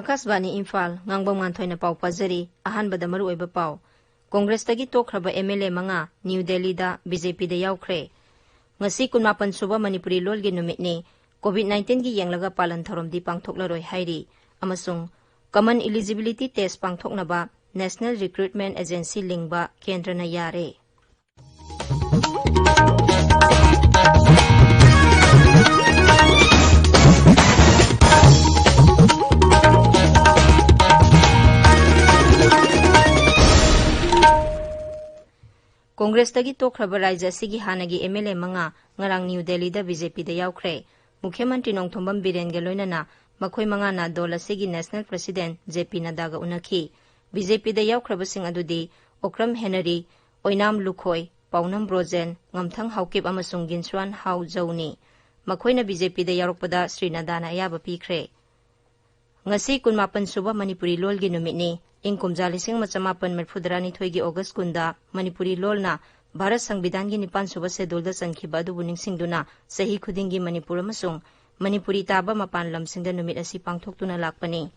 Akasbani Imphal Ngangbam Nganthoi na pau pazari ahanbada maru oiba pau Congress tagi tokraba MLA manga New Delhi da BJP da yaukre ngasi 18 suba Manipuri lol gi numit ni COVID-19 gi yenglaga palan tharom di pangthoklaroi hairi amasung common eligibility test pangthoknaba National Recruitment Agency lingba kendra na yare Congress tagi tokraba raija sigi hanagi MLA manga ngarang New Delhi da BJP da yaukre Mukhyamantri Nongthombam Biren ga loinana makhoi manga na dola sigi National President JP Nadda ga unakhi BJP da yaukraba sing adudi Okram Henry Oinam Lukhoi Paunam Brojen Ngamthang Haukip amasung Ginswan Hau Jauni makhoina BJP da yarokpada Sri Nadda na ayaba pikre ngasi 18 suba Manipuri lol gi numit ni Ingkumja 1972 gi August kunda Manipuri lol na Bharat Sangbidan gi 9 suba schedule da sankhibadu adu buningsingduna sahi khudingi Manipur amasung Manipuri taba mapan lamsingda numit asi pangthoktuna lakpani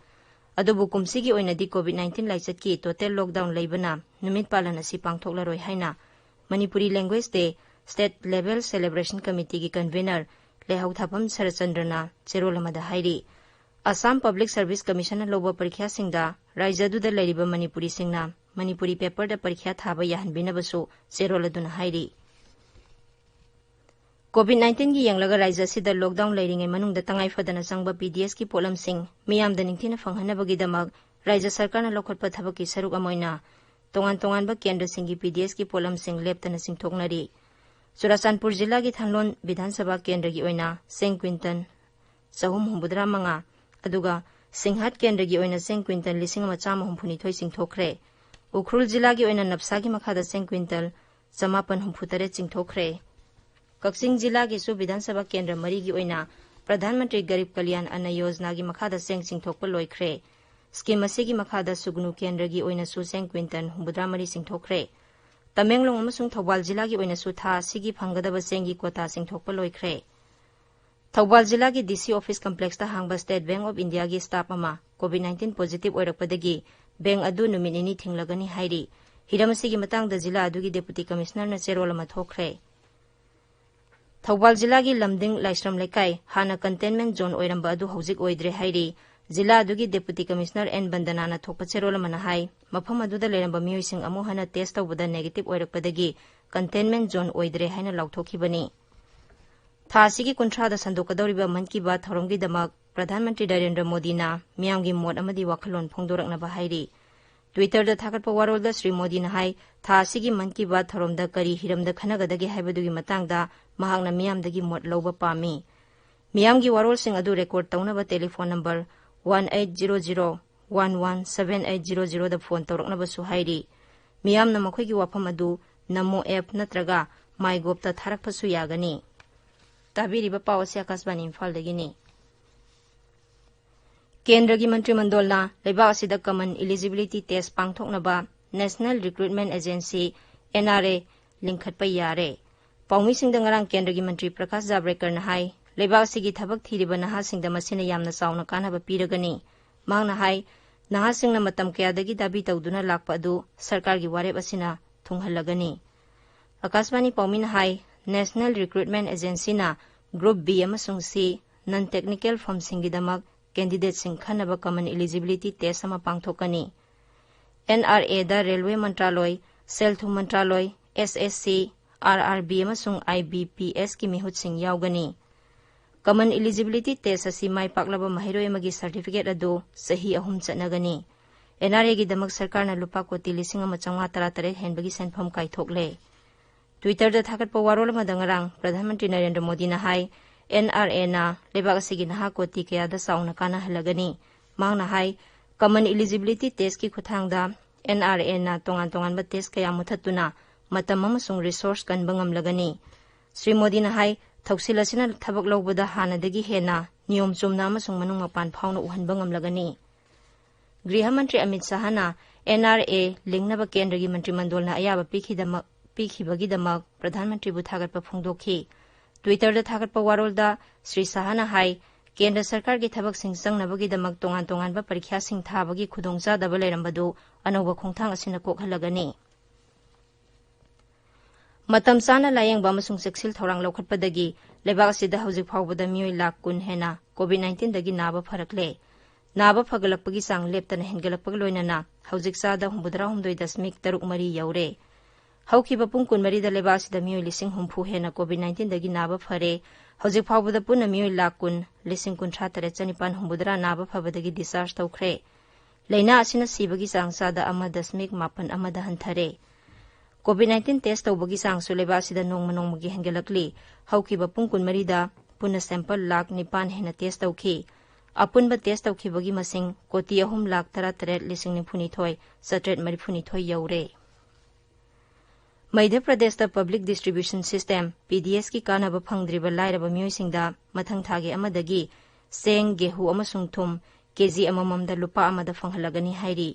adubu kumsigi oinadi COVID-19 laichatki total lockdown leibana numit palan asi pangthoklaroi haina Manipuri Language Day State Level Celebration Committee gi convener Lehau Thapam Sarachandrana cherolamada hairi Assam Public Service Commission loba parikha singda raijadu da leiriba Manipuri singna Manipuri paper da parikha thaba yahanbina basu cheroladuna hairi COVID-19 gi yanglaga raija sida lockdown leiringe manungda tangai fadana sangba PDS ki polam sing miyamda ningthina phanghanabagi damak raija sarkarna lokhatpa thabaki saruk amoina tongan ba kendra singi PDS ki polam sing leptana singthoknari Churachandpur jilla gi Thanglon Vidhan Sabha kendra gi oina Seng Quinton Sahum Humbudra manga aduga Singhat kendra gi oina Seng Quinton 1932 singthokre Ukhrul jilla gi oina Napsa gi makhada Seng Quinton 1963 singthokre Kaksing jilla gi su Vidhan Sabha kendra mari gi oina Pradhan Mantri Garib Kalyan Anna Yojana gi makhada Seng singthokpa loikhre Scheme asigi makhada Sugnu kendra gi oina su Seng Quinton Humbudra mari singthokre Tamenglong amasung Thawbal jilla gi oina su tha sigi phanggadaba sengi kota singthokpa loikhre Thawbal jilla gi DC office complex ta hangba State Bank of India gi staff ama COVID-19 positive oirakpadagi bank adu numinini thinglagani hairi hiramasi gi matangda jilla adu gi deputy commissioner na cherol ama thokre Thawbal jilla gi lamding laisram lekai hana containment zone oiramba adu hojik oidre hairi jilla adu gi deputy commissioner N Bandana na thokpa cherol ama na hai mafam adu da leramba miyoi amu hana test tawbada negative oirakpadagi containment zone oidre haina lauthokibani Thasigi kuntra da sandokadoriba man ki baat thoromgi damak Pradhan Mantri Narendra Modi na miyamgi mod amadi wakhalon phongdorakna ba hairi Twitter da thakatpa warol da Sri Modi na hai thasigi man ki baat thoromda kari hiramda khanagadagi haibadugi matangda mahakna miyamdagi mod loba pami miyamgi warol sing adu record tawnaba telephone number 1800117800 da phone tawrakna ba su hairi miyamna makhoigi wafam adu namo app natraga MyGov ta tharakpa su yagani Tabiriba Pawasi Akasbani Imphal dagini Kendra gi Mantri Mandolna Leibak asida common eligibility test pangthoknaba National Recruitment Agency NRA lingkhatpa yare Pawmi singda ngarang Kendra gi Mantri Prakash Javadekar na hai Leibak asigi thabak thiriba naha singda masina yamna sauna kanaba piragani mangna hai naha singna matam kayadagi dabi tawduna lakpa adu sarkar gi warep asina thunghallagani Akasbani Pawmi na hai National Recruitment Agency na Group B amasung C non-technical firm singidamak candidate sing khanaba common eligibility test ama pangthokani NRA da Railway Mantraloy Selthu Mantraloy SSC RRB amasung IBPS ki mihut sing yaugani common eligibility test asi mai paklaba mahiroi magi certificate adu sahi ahum chatnagani NRA gi damak sarkar na lupa koti 1933 henbagi senpham kaithokle Twitter da thakatpa warol madangarang Pradhan Mantri Narendra Modi na hai NRA na lebak asigi naha koti kaya da sauna kana halagani mangna hai common eligibility test ki khuthangda NRA na tongan ba test kaya muthatuna matam amasung resource kanba ngamlagani Sri Modi na hai thausilasina thabak lobada hanadagi hena niyom chumna amasung manung mapan phawna uhanba ngamlagani Griha Mantri Amit Shah na NRA lingnaba kendra gi Mantri Mandol na ayaba pikhibagidamak Pradhan Mantri bu thagatpa phongdokhi Twitter da thagatpa warol da Sri Shah na hai केंद्र सरकार की थबक सिंह संगनबगीदमक तोंगान तोंगानबा परीक्षा सिंह थाबगी खुदोंचादबा लेरंबदु अनौबा खोंथांग असिना कोखलगनी मतम चाना लायेंबा अमसुंग सेक्सिल थौरांग लौखटपदगी लेबाक असिदा हौजिक फावबदा मियोय लाख कुन हेना कोविड-19 दगी नाबा फरकले नाबा फगलकपगी सांग लेप्तना हेनगलकपग लोइनना हौजिक चादा 93.3 यौरे हौखिबा पुंग कुनमरी दा लेबाक असिदा मियोय लिसिंग हुंफु हेना कोविड-19 दगी नाबा फरे हौजिक फावबदा पुन्ना मियोय लाख कुन लिसिंग कुंथ्रा तरे चनिपान हुंबुदरा नाबा फबदगी डिस्चार्ज तौखरे लेना असिना सिबगी सांग चादा 1.8 हंथरे कोविड-19 टेस्ट तौबगी सांग सुलेबा असिदा नोंगमगी हेंगलकली हौखिबा पुंग कुनमरीदा पुन्ना सैंपल लाख 9 हेना टेस्ट तौखी अपुनबा टेस्ट तौखिबगी मसिंग कोटी 3,33,932 you're Madhya Pradesh public distribution system PDS की कानबा फंगद्रिबा लायरबा मियोयसिंगदा मथंग थागे अमदगी सेंग गेहू अमसुंग थुम केजी अमममदा लुपा अमदा फंगहलगनी हाइरी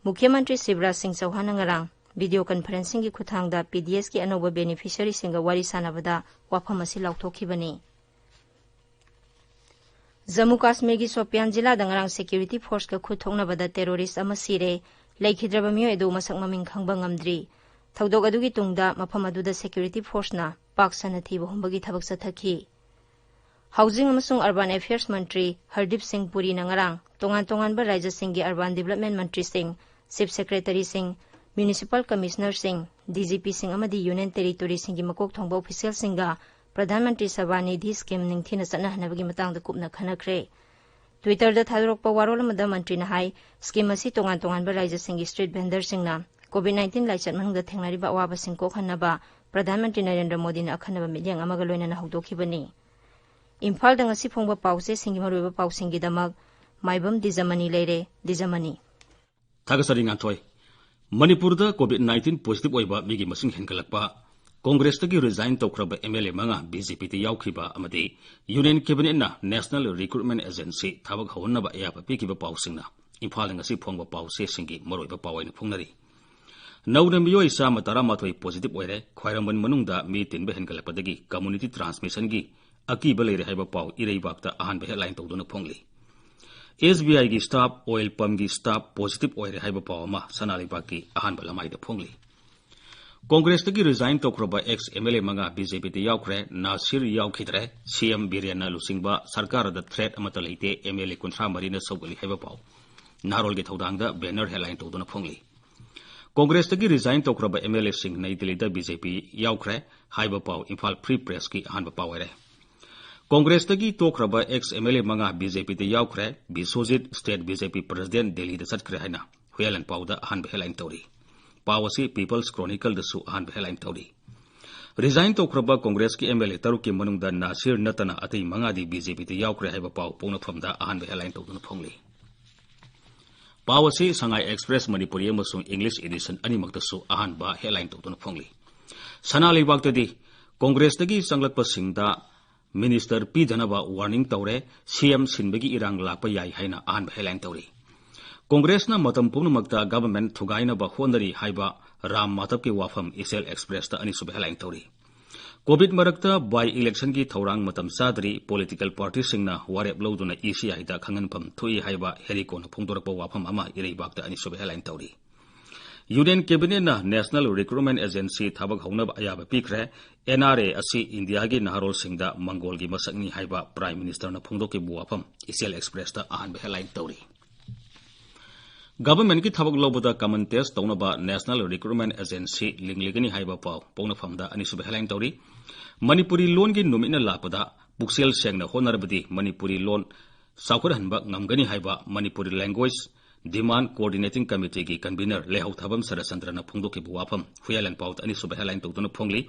मुख्यमंत्री Shivraj Singh Chouhan ngarang video conferencing की खुथांगदा पीडीएस की अनौबा बेनिफिशियरी सिंगा वारी सानबदा वाफम असि लाउथोखिबनी जम्मू काश्मीर की सोपियान जिला दंगरांग सिक्योरिटी फोर्स का खुथोंगनबदा टेरोरिस्ट अमा सिरे लेखिद्रबा मियोय अदु मसक ममिंग खंगबा ngamdri थौदोक अदुगी तुंगदा मफम अदुदा सिक्योरिटी फोर्सना पाकसना थीबा हुंबगी थबक चथखि हाउसिंग अमसुंग अर्बन अफेयर्स मंत्री हरदीप सिंह पुरी नंगरांग तोंगान तोंगानबा राज्य सिंह अर्बन डेवलपमेंट मंत्री Singh chief secretary Singh municipal commissioner Singh DGP Singh अमदी यूनियन टेरिटोरी सिंह की मकोक थोंबा ऑफिशियल सिंगा प्रधानमंत्री सभा निधि स्कीम निंगथिना चनहनबगी मतंगदा कुपना खनखरे ट्विटर दा थादोरकपा वारोल अमदा मंत्री ना हाई स्कीम असि तोंगान तोंगानबा राज्य सिंह स्ट्रीट वेंडर सिंगना कोविड-19 लाइचत मनंगदा थेंगनारिबा अवाबा सिंह कोखनबा प्रधानमंत्री नरेंद्र मोदी ना अखनबा मिलियंग अमगा लोइनना हौदोखिबनी इम्फाल दंगसी फोंबा पाउसे सिंगी मरुबा पाउसिंगी दमक माइबम दिजामनी लेरे दिजामनी थागसरी nganthoi मणिपुर कोविड-19 पॉजिटिव ओइबा मिगी मसिंग हेनगलकपा कांग्रेस तगी रिजाइन तौखरबा एमएलए मंगा बीजेपी ते याउखिबा अमदि यूनियन कैबिनेट ना नेशनल रिक्रूटमेंट एजेंसी थाबक हौनबा एयाबा पिकिबा पाउसिंगना इम्फाल ngasi फोंबा पाउसे सिंगी मरोइबा पावैना फुंगनरी नौना मियोय चामा 13 पॉजिटिव ओइरे ख्वाइरमन मनुंगदा मी तिनबा हेनगलकपदगी कम्युनिटी ट्रांसमिशन की अकीबा लेरे हाइबा पाउ इरेबाकता अहानबा हेडलाइन तौदुना फोंगली SBI की स्टाफ ऑयल पंप की स्टाफ पॉजिटिव ओइरे हाइबा पावमा सनालिबा की अहानबा लमाइदा फोंगली कांग्रेस तगी रिजाइन तौखरबा एक्स एमएलए मंगा बीजेपी ते याउखरे नासिर याउखिद्रे सीएम बीरेना लुसिंगबा सरकार द थ्रेट अमता लेते एमएलए 13 ना सौगली हाइबा पाउ नारोल के थौदांगदा बैनर हेडलाइन तौदुना फोंगली कांग्रेस तगी रिजाइन तौखरबा एमएलए सिंह नई दिल्ली बीजेपी याउखरे हाइबा पाउ इम्फाल फ्री प्रेस की अहानबा पावरे कांग्रेस तगी तोखरबा एक्स एमएलए मंगा बीजेपी ते याउखरे Biswajit state BJP president Delhi द चटखरे हाइना हुयालन पाउदा अहानबा हेडलाइन तौरी पावसी पीपल्स क्रॉनिकल दसु अहानबा हेडलाइन तौरी रिजाइन तौखरबा कांग्रेस की एमएलए तरुक की मनुंगदा नासिर नतना अतई मंगादी बीजेपी ते याउखरे हाइबा पाउ पौनफमदा अहानबा हेडलाइन तौदुना फोंगली पावसी संगाई एक्सप्रेस मणिपुरी अमसुंग इंग्लिश एडिशन अनिमक्तसु अहानबा हेडलाइन तौदुना फोंगली सना लेबाक्तदी कांग्रेस तगी संगलकपा सिंगदा मिनिस्टर पीदनबा वार्निंग तौरे सीएम सिनबगी इरांग लापा याई हाइना अहानबा हेडलाइन तौरी कांग्रेसना मतम पुनमक्ता गवर्नमेंट थुगाइनबा होनरी हाइबा राम माधव की वाफम इसेल एक्सप्रेस ता अनिसुब हेडलाइन तौरी कोविड मरक्ता बाई इलेक्शन की थौरांग मतम सादरी पॉलिटिकल पार्टी सिंगना वारेप लौदुना ECI दा खंगनफम थुई हाइबा हेरिकोन फोंदोरकपा वाफम अमा इरेबाकता अनिसुब हेडलाइन तौरी यूनियन कैबिनेट ना नेशनल रिक्रूटमेंट एजेंसी थाबक हौनब अयाबा पिखरे NRA असि इंडिया की नहरोल सिंगदा मंगोल की मसकनी हाइबा प्राइम मिनिस्टर ना फोंदोके बुवाफम इसेल एक्सप्रेस ता अहानबा हेडलाइन तौरी गवर्नमेंट की थबक लौबदा कॉमन टेस्ट तौनबा नेशनल रिक्रूटमेंट एजेंसी लिंगलिगनी हाइबा पाउ पौनफमदा अनिसुब हेडलाइन तौरी मणिपुरी लोन की नुमिना लापदा पुक्सेल सेंगना होनरबदी मणिपुरी लोन साउखरहनबा ngamgani हाइबा Manipuri language demand coordinating committee की कन्वीनर लेहौ थबम सरचंद्रना फोंदोके बुवाफम हुयालन पाउत अनिसुब हेडलाइन तौदुना फोंगली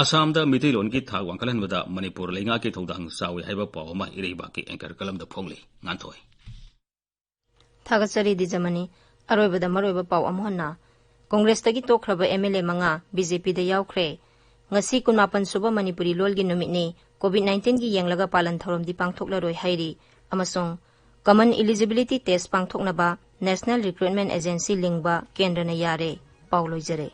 असम दा मिति लोन की थाग वांकलहनबदा मणिपुर लेंगा की थौदांग सावे हाइबा पाउमा इरेबा की एंकर कलमदा फोंगली nganthoi थागसरी दिजामनी अरोइबदा मरोइबा पाउ अमहना कांग्रेस तगी तोखरबा एमएलए मंगा बीजेपी दा याउखरे ngasi 19 सुबा मणिपुरी लोलगी नुमितनी कोविड-19 की येंगलगा पालन थौरमदी पांगथोकलरोय हाइरी अमसोंग कॉमन एलिजिबिलिटी टेस्ट पांगथोकनबा नेशनल रिक्रूटमेंट एजेंसी लिंगबा केंद्रना यारे पाउ लोइजरे।